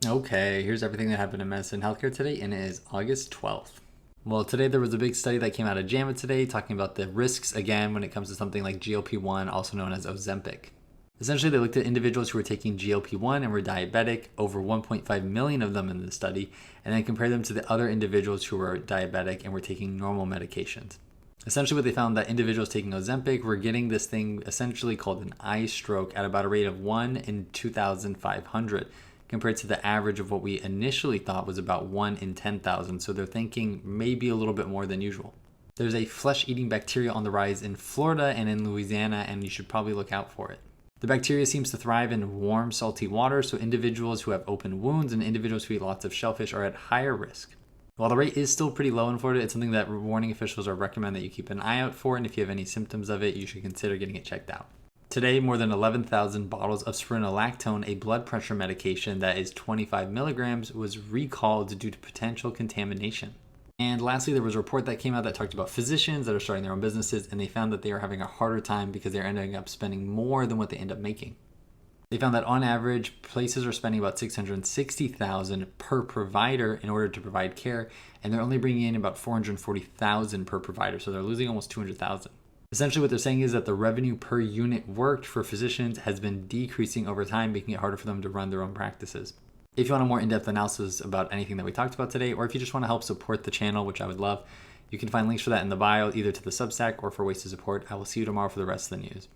Okay, here's everything that happened in medicine and healthcare today, and it is August 12th. Well, today there was a big study that came out of JAMA today talking about the risks again when it comes to something like GLP-1, also known as Ozempic. Essentially, they looked at individuals who were taking GLP-1 and were diabetic, over 1.5 million of them in the study, and then compared them to the other individuals who were diabetic and were taking normal medications. Essentially, what they found that individuals taking Ozempic were getting this thing essentially called an eye stroke at about a rate of 1 in 2,500, compared to the average of what we initially thought was about 1 in 10,000. So they're thinking maybe a little bit more than usual. There's a flesh eating bacteria on the rise in Florida and in Louisiana, and you should probably look out for it. The bacteria seems to thrive in warm, salty water, so individuals who have open wounds and individuals who eat lots of shellfish are at higher risk. While the rate is still pretty low in Florida, it's something that warning officials are recommend that you keep an eye out for, and if you have any symptoms of it, you should consider getting it checked out. Today, more than 11,000 bottles of spironolactone, a blood pressure medication that is 25 milligrams, was recalled due to potential contamination. And lastly, there was a report that came out that talked about physicians that are starting their own businesses, and they found that they are having a harder time because they're ending up spending more than what they end up making. They found that on average, places are spending about $660,000 per provider in order to provide care, and they're only bringing in about $440,000 per provider, so they're losing almost $200,000. Essentially, what they're saying is that the revenue per unit worked for physicians has been decreasing over time, making it harder for them to run their own practices. If you want a more in-depth analysis about anything that we talked about today, or if you just want to help support the channel, which I would love, you can find links for that in the bio, either to the Substack or for ways to support. I will see you tomorrow for the rest of the news.